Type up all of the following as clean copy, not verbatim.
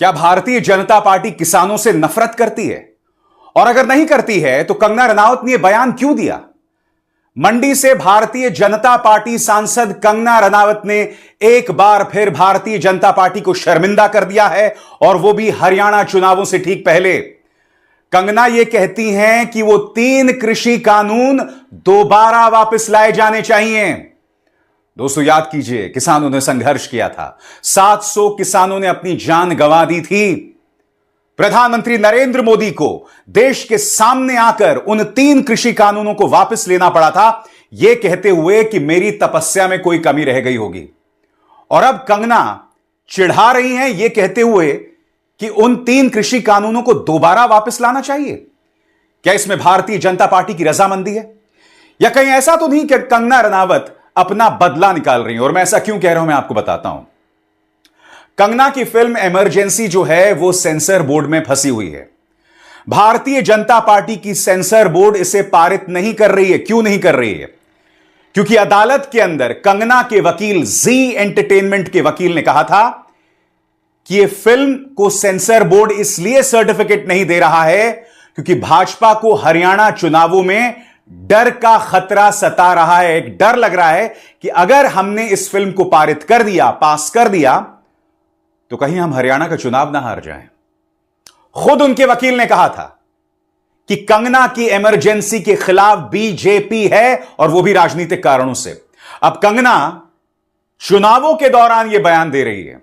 क्या भारतीय जनता पार्टी किसानों से नफरत करती है? और अगर नहीं करती है तो कंगना रनावत ने यह बयान क्यों दिया? मंडी से भारतीय जनता पार्टी सांसद कंगना रनावत ने एक बार फिर भारतीय जनता पार्टी को शर्मिंदा कर दिया है, और वो भी हरियाणा चुनावों से ठीक पहले। कंगना ये कहती हैं कि वो 3 कृषि कानून दोबारा वापस लाए जाने चाहिए। दोस्तों याद कीजिए, किसानों ने संघर्ष किया था, 700 किसानों ने अपनी जान गंवा दी थी। प्रधानमंत्री नरेंद्र मोदी को देश के सामने आकर उन 3 कृषि कानूनों को वापस लेना पड़ा था, यह कहते हुए कि मेरी तपस्या में कोई कमी रह गई होगी। और अब कंगना चिढ़ा रही हैं यह कहते हुए कि उन 3 कृषि कानूनों को दोबारा वापस लाना चाहिए। क्या इसमें भारतीय जनता पार्टी की रजामंदी है? या कहीं ऐसा तो नहीं कि कंगना रनावत अपना बदला निकाल रही हैं? और मैं ऐसा क्यों कह रहा हूं, मैं आपको बताता हूं। कंगना की फिल्म इमरजेंसी जो है वो सेंसर बोर्ड में फंसी हुई है। भारतीय जनता पार्टी की सेंसर बोर्ड इसे पारित नहीं कर रही है। क्यों नहीं कर रही है? क्योंकि अदालत के अंदर कंगना के वकील जी एंटरटेनमेंट के वकील ने कहा था कि यह फिल्म को सेंसर बोर्ड इसलिए सर्टिफिकेट नहीं दे रहा है क्योंकि भाजपा को हरियाणा चुनावों में डर का खतरा सता रहा है। एक डर लग रहा है कि अगर हमने इस फिल्म को पारित कर दिया, पास कर दिया, तो कहीं हम हरियाणा का चुनाव ना हार जाएं। खुद उनके वकील ने कहा था कि कंगना की इमरजेंसी के खिलाफ बीजेपी है, और वो भी राजनीतिक कारणों से। अब कंगना चुनावों के दौरान यह बयान दे रही है।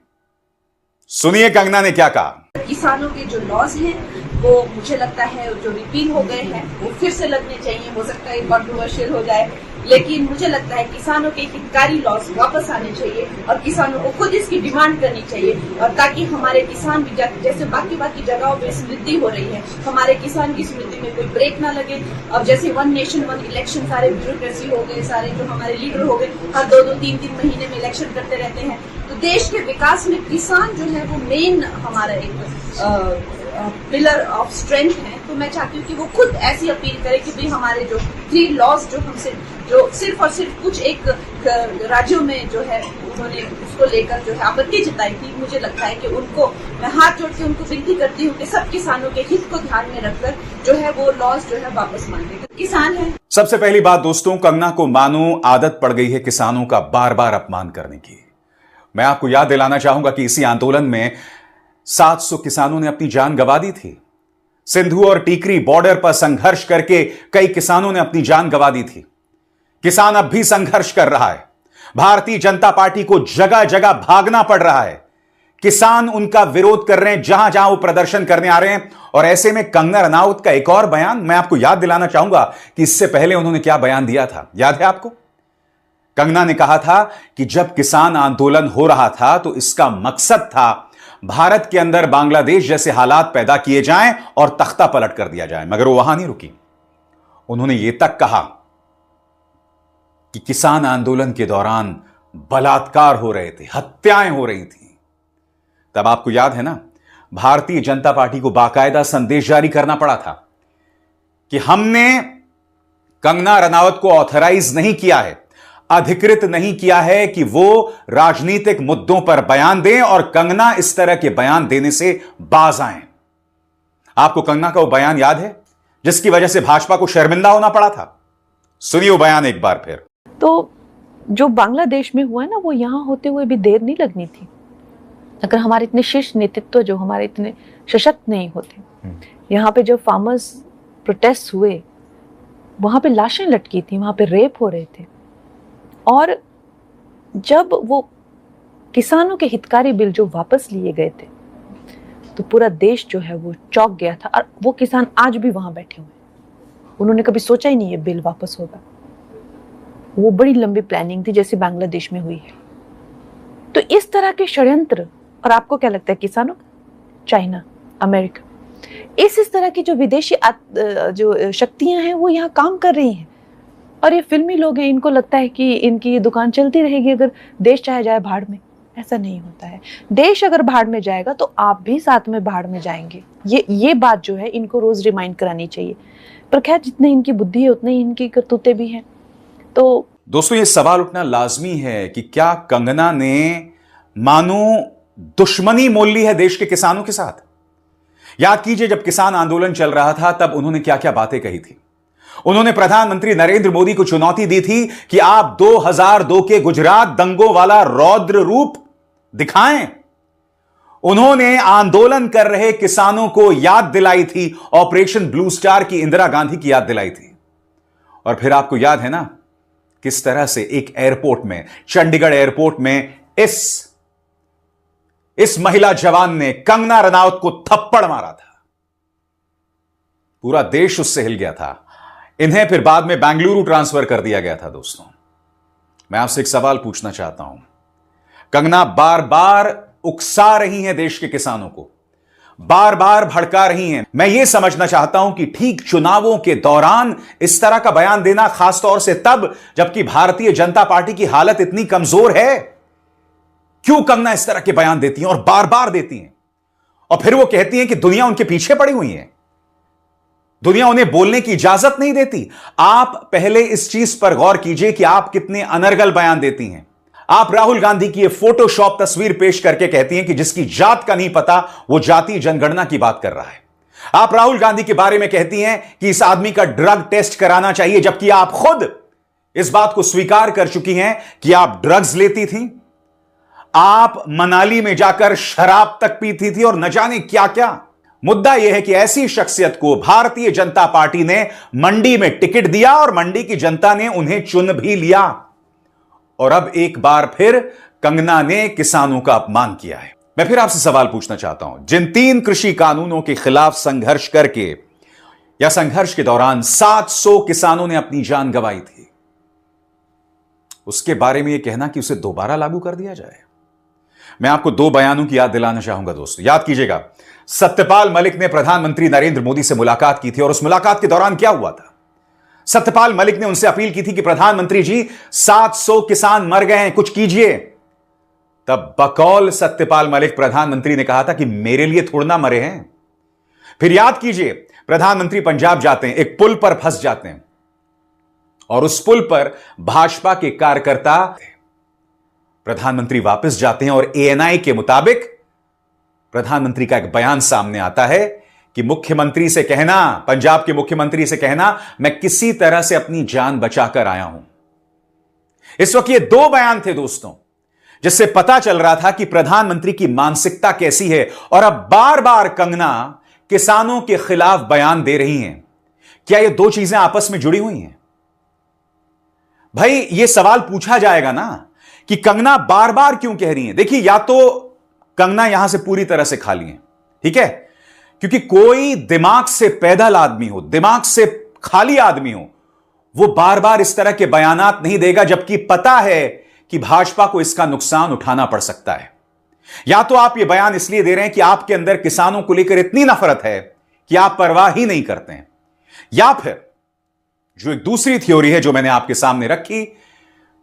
सुनिए कंगना ने क्या कहा। किसानों के जो लॉज हैं वो मुझे लगता है जो रिपील हो गए हैं वो फिर से लगने चाहिए। हो सकता है कॉन्ट्रोवर्शियल हो जाए, लेकिन मुझे लगता है किसानों के हितकारी लॉज वापस आने चाहिए और किसानों को खुद इसकी डिमांड करनी चाहिए, और ताकि हमारे किसान भी जैसे बाकी जगहों पे समृद्धि हो रही है, हमारे किसान की समृद्धि में कोई ब्रेक ना लगे। अब जैसे 1 नेशन 1 इलेक्शन सारे ब्यूरोक्रेसी हो गए, सारे जो हमारे लीडर हो गए हर 2-2 3-3 महीने में इलेक्शन करते रहते हैं, तो देश के विकास में किसान जो है वो मेन हमारा एक पिलर ऑफ स्ट्रेंथ है। तो मैं चाहती हूँ कि वो खुद ऐसी अपील करे कि भाई हमारे जो 3 लॉज जो हमसे जो सिर्फ और सिर्फ कुछ एक राज्यों में जो है उन्होंने उसको लेकर जो है आपत्ति जताई थी, मुझे लगता है कि उनको मैं हाथ जोड़ के उनको विनती करती हूँ कि सब किसानों के हित को ध्यान में रखकर जो है वो लॉज जो है वापस मांगे। किसान है। सबसे पहली बात दोस्तों, कंगना को मानो आदत पड़ गई है किसानों का बार बार अपमान करने की। मैं आपको याद दिलाना चाहूंगा कि इसी आंदोलन में 700 किसानों ने अपनी जान गंवा दी थी। सिंधु और टीकरी बॉर्डर पर संघर्ष करके कई किसानों ने अपनी जान गंवा दी थी। किसान अब भी संघर्ष कर रहा है। भारतीय जनता पार्टी को जगह जगह भागना पड़ रहा है। किसान उनका विरोध कर रहे हैं जहां जहां वो प्रदर्शन करने आ रहे हैं। और ऐसे में कंगना रनावत का एक और बयान मैं आपको याद दिलाना चाहूंगा कि इससे पहले उन्होंने क्या बयान दिया था, याद है आपको? कंगना ने कहा था कि जब किसान आंदोलन हो रहा था तो इसका मकसद था भारत के अंदर बांग्लादेश जैसे हालात पैदा किए जाएं और तख्ता पलट कर दिया जाए। मगर वो वहां नहीं रुकी। उन्होंने यह तक कहा कि किसान आंदोलन के दौरान बलात्कार हो रहे थे, हत्याएं हो रही थी। तब आपको याद है ना, भारतीय जनता पार्टी को बाकायदा संदेश जारी करना पड़ा था कि हमने कंगना रनावत को ऑथराइज नहीं किया है, अधिकृत नहीं किया है कि वो राजनीतिक मुद्दों पर बयान दें, और कंगना इस तरह के बयान देने से बाज आए। आपको कंगना का वो बयान याद है जिसकी वजह से भाजपा को शर्मिंदा होना पड़ा था? सुनिए वो बयान एक बार फिर। तो जो बांग्लादेश में हुआ है ना, वो यहां होते हुए भी देर नहीं लगनी थी। अगर हमारे इतने शीर्ष नेतृत्व जो हमारे इतने सशक्त नहीं होते, यहाँ पे जो फार्मर्स प्रोटेस्ट हुए वहां पे लाशें लटकी थी, वहां पे रेप हो रहे थे। और जब वो किसानों के हितकारी बिल जो वापस लिए गए थे तो पूरा देश जो है वो चौंक गया था। और वो किसान आज भी वहां बैठे हुए हैं। उन्होंने कभी सोचा ही नहीं ये बिल वापस होगा। वो बड़ी लंबी प्लानिंग थी जैसे बांग्लादेश में हुई है। तो इस तरह के षड्यंत्र, और आपको क्या लगता है किसानों, चाइना, अमेरिका, इस तरह की जो विदेशी जो शक्तियां हैं वो यहाँ काम कर रही हैं। और ये फिल्मी लोग हैं, इनको लगता है कि इनकी ये दुकान चलती रहेगी अगर देश चाहे जाए भाड़ में। ऐसा नहीं होता है। देश अगर भाड़ में जाएगा तो आप भी साथ में भाड़ में जाएंगे। ये बात जो है इनको रोज रिमाइंड करानी चाहिए। पर खैर, जितनी इनकी बुद्धि है उतनी इनकी करतूतें भी हैं। तो दोस्तों ये सवाल उठना लाजमी है कि क्या कंगना ने मानो दुश्मनी मोल ली है देश के किसानों के साथ। याद कीजिए, जब किसान आंदोलन चल रहा था तब उन्होंने क्या क्या बातें कही थी। उन्होंने प्रधानमंत्री नरेंद्र मोदी को चुनौती दी थी कि आप 2002 के गुजरात दंगों वाला रौद्र रूप दिखाएं। उन्होंने आंदोलन कर रहे किसानों को याद दिलाई थी, ऑपरेशन ब्लू स्टार की इंदिरा गांधी की याद दिलाई थी। और फिर आपको याद है ना किस तरह से एक एयरपोर्ट में, चंडीगढ़ एयरपोर्ट में इस महिला जवान ने कंगना रनावत को थप्पड़ मारा था। पूरा देश उससे हिल गया था। इन्हें फिर बाद में बेंगलुरु ट्रांसफर कर दिया गया था। दोस्तों, मैं आपसे एक सवाल पूछना चाहता हूं। कंगना बार बार उकसा रही हैं देश के किसानों को, बार बार भड़का रही हैं। मैं यह समझना चाहता हूं कि ठीक चुनावों के दौरान इस तरह का बयान देना, खासतौर से तब जबकि भारतीय जनता पार्टी की हालत इतनी कमजोर है, क्यों कंगना इस तरह के बयान देती हैं और बार बार देती हैं? और फिर वो कहती हैं कि दुनिया उनके पीछे पड़ी हुई है, दुनिया उन्हें बोलने की इजाजत नहीं देती। आप पहले इस चीज पर गौर कीजिए कि आप कितने अनर्गल बयान देती हैं। आप राहुल गांधी की ये फोटोशॉप तस्वीर पेश करके कहती हैं कि जिसकी जात का नहीं पता वो जातीय जनगणना की बात कर रहा है। आप राहुल गांधी के बारे में कहती हैं कि इस आदमी का ड्रग टेस्ट कराना चाहिए, जबकि आप खुद इस बात को स्वीकार कर चुकी हैं कि आप ड्रग्स लेती थी, आप मनाली में जाकर शराब तक पीती थी और न जाने क्या क्या। मुद्दा यह है कि ऐसी शख्सियत को भारतीय जनता पार्टी ने मंडी में टिकट दिया और मंडी की जनता ने उन्हें चुन भी लिया। और अब एक बार फिर कंगना ने किसानों का अपमान किया है। मैं फिर आपसे सवाल पूछना चाहता हूं, जिन 3 कृषि कानूनों के खिलाफ संघर्ष करके या संघर्ष के दौरान 700 किसानों ने अपनी जान गंवाई थी, उसके बारे में यह कहना कि उसे दोबारा लागू कर दिया जाए। मैं आपको 2 बयानों की याद दिलाना चाहूंगा। दोस्तों, याद कीजिएगा, सत्यपाल मलिक ने प्रधानमंत्री नरेंद्र मोदी से मुलाकात की थी और उस मुलाकात के दौरान क्या हुआ था? सत्यपाल मलिक ने उनसे अपील की थी कि प्रधानमंत्री जी, 700 किसान मर गए हैं, कुछ कीजिए। तब बकौल सत्यपाल मलिक प्रधानमंत्री ने कहा था कि मेरे लिए थोड़ा ना मरे हैं। फिर याद कीजिए, प्रधानमंत्री पंजाब जाते हैं, एक पुल पर फंस जाते हैं और उस पुल पर भाजपा के कार्यकर्ता, प्रधानमंत्री वापस जाते हैं और एएनआई के मुताबिक प्रधानमंत्री का एक बयान सामने आता है कि मुख्यमंत्री से कहना, पंजाब के मुख्यमंत्री से कहना, मैं किसी तरह से अपनी जान बचाकर आया हूं। इस वक्त ये 2 बयान थे दोस्तों, जिससे पता चल रहा था कि प्रधानमंत्री की मानसिकता कैसी है। और अब बार बार कंगना किसानों के खिलाफ बयान दे रही हैं। क्या ये 2 चीजें आपस में जुड़ी हुई हैं? भाई, ये सवाल पूछा जाएगा ना कि कंगना बार बार क्यों कह रही हैं। देखिए, या तो कंगना यहां से पूरी तरह से खाली है, ठीक है, क्योंकि कोई दिमाग से पैदल आदमी हो, दिमाग से खाली आदमी हो, वो बार बार इस तरह के बयानात नहीं देगा, जबकि पता है कि भाजपा को इसका नुकसान उठाना पड़ सकता है। या तो आप ये बयान इसलिए दे रहे हैं कि आपके अंदर किसानों को लेकर इतनी नफरत है कि आप परवाह ही नहीं करते हैं, या फिर जो एक दूसरी थ्योरी है जो मैंने आपके सामने रखी,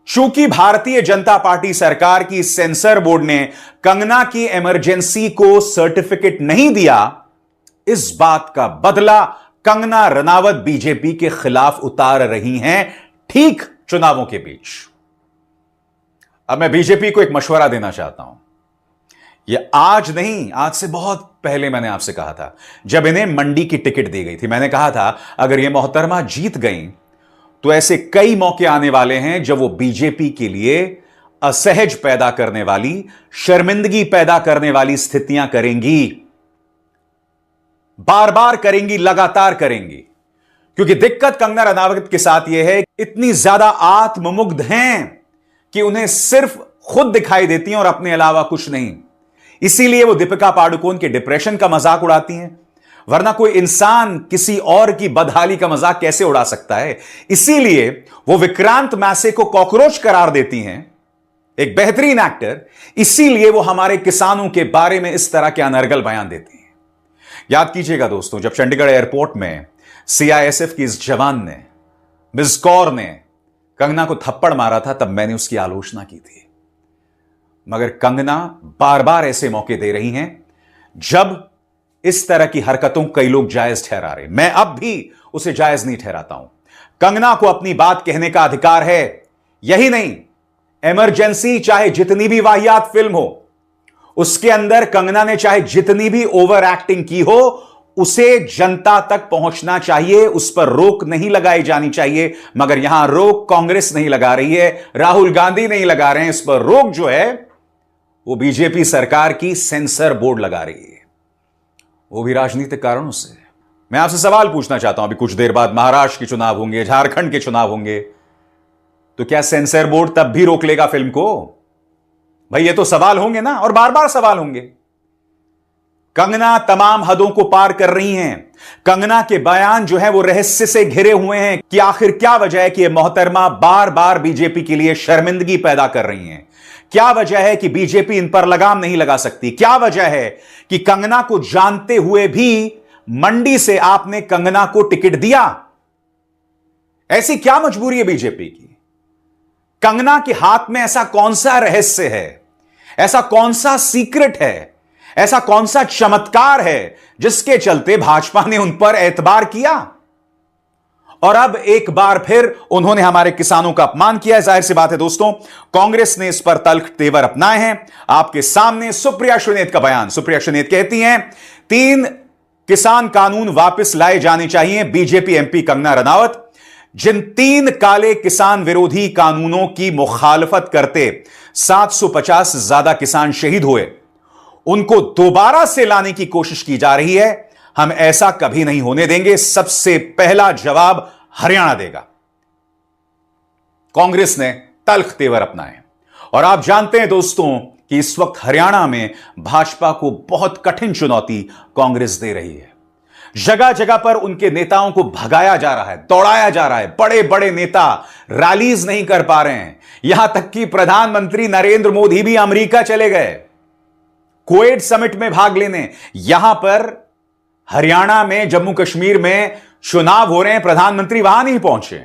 चूंकि भारतीय जनता पार्टी सरकार की सेंसर बोर्ड ने कंगना की इमरजेंसी को सर्टिफिकेट नहीं दिया, इस बात का बदला कंगना रनावत बीजेपी के खिलाफ उतार रही हैं ठीक चुनावों के बीच। अब मैं बीजेपी को एक मशवरा देना चाहता हूं। यह आज नहीं, आज से बहुत पहले मैंने आपसे कहा था, जब इन्हें मंडी की टिकट दी गई थी। मैंने कहा था अगर यह मोहतरमा जीत गई तो ऐसे कई मौके आने वाले हैं जब वो बीजेपी के लिए असहज पैदा करने वाली, शर्मिंदगी पैदा करने वाली स्थितियां करेंगी, बार बार करेंगी, लगातार करेंगी। क्योंकि दिक्कत कंगना रनावत के साथ यह है, इतनी ज्यादा आत्ममुग्ध हैं कि उन्हें सिर्फ खुद दिखाई देती हैं और अपने अलावा कुछ नहीं। इसीलिए वो दीपिका पादुकोण के डिप्रेशन का मजाक उड़ाती हैं, वरना कोई इंसान किसी और की बदहाली का मजाक कैसे उड़ा सकता है। इसीलिए वो विक्रांत मैसे को कॉकरोच करार देती हैं, एक बेहतरीन एक्टर। इसीलिए वो हमारे किसानों के बारे में इस तरह के अनर्गल बयान देती हैं। याद कीजिएगा दोस्तों, जब चंडीगढ़ एयरपोर्ट में सीआईएसएफ की इस जवान ने, मिस कौर ने कंगना को थप्पड़ मारा था, तब मैंने उसकी आलोचना की थी। मगर कंगना बार बार ऐसे मौके दे रही हैं जब इस तरह की हरकतों कई लोग जायज ठहरा रहे। मैं अब भी उसे जायज नहीं ठहराता हूं। कंगना को अपनी बात कहने का अधिकार है। यही नहीं, इमरजेंसी चाहे जितनी भी वाहियात फिल्म हो, उसके अंदर कंगना ने चाहे जितनी भी ओवर एक्टिंग की हो, उसे जनता तक पहुंचना चाहिए, उस पर रोक नहीं लगाई जानी चाहिए। मगर यहां रोक कांग्रेस नहीं लगा रही है, राहुल गांधी नहीं लगा रहे हैं। इस पर रोक जो है वो बीजेपी सरकार की सेंसर बोर्ड लगा रही है, वो भी राजनीतिक कारणों से। मैं आपसे सवाल पूछना चाहता हूं, अभी कुछ देर बाद महाराष्ट्र के चुनाव होंगे, झारखंड के चुनाव होंगे, तो क्या सेंसर बोर्ड तब भी रोक लेगा फिल्म को? भाई ये तो सवाल होंगे ना, और बार बार सवाल होंगे। कंगना तमाम हदों को पार कर रही हैं। कंगना के बयान जो है वो रहस्य से घिरे हुए हैं कि आखिर क्या वजह है कि ये मोहतरमा बार बार बीजेपी के लिए शर्मिंदगी पैदा कर रही हैं। क्या वजह है कि बीजेपी इन पर लगाम नहीं लगा सकती? क्या वजह है कि कंगना को जानते हुए भी मंडी से आपने कंगना को टिकट दिया? ऐसी क्या मजबूरी है बीजेपी की? कंगना के हाथ में ऐसा कौन सा रहस्य है, ऐसा कौन सा सीक्रेट है, ऐसा कौन सा चमत्कार है जिसके चलते भाजपा ने उन पर एतबार किया? और अब एक बार फिर उन्होंने हमारे किसानों का अपमान किया है। जाहिर सी बात है दोस्तों, कांग्रेस ने इस पर तल्ख तेवर अपनाए हैं। आपके सामने सुप्रिया श्रीनेत का बयान। सुप्रिया श्रीनेत कहती हैं 3 किसान कानून वापस लाए जाने चाहिए। बीजेपी एमपी कंगना रनावत, जिन 3 काले किसान विरोधी कानूनों की मुखालफत करते 750 से ज्यादा किसान शहीद हुए, उनको दोबारा से लाने की कोशिश की जा रही है। हम ऐसा कभी नहीं होने देंगे। सबसे पहला जवाब हरियाणा देगा। कांग्रेस ने तल्ख तेवर अपनाए। और आप जानते हैं दोस्तों कि इस वक्त हरियाणा में भाजपा को बहुत कठिन चुनौती कांग्रेस दे रही है। जगह जगह पर उनके नेताओं को भगाया जा रहा है, दौड़ाया जा रहा है। बड़े बड़े नेता रैलीज नहीं कर पा रहे हैं। यहां तक कि प्रधानमंत्री नरेंद्र मोदी भी अमेरिका चले गए क्वेट समिट में भाग लेने। यहां पर हरियाणा में, जम्मू कश्मीर में चुनाव हो रहे हैं, प्रधानमंत्री वहां नहीं पहुंचे।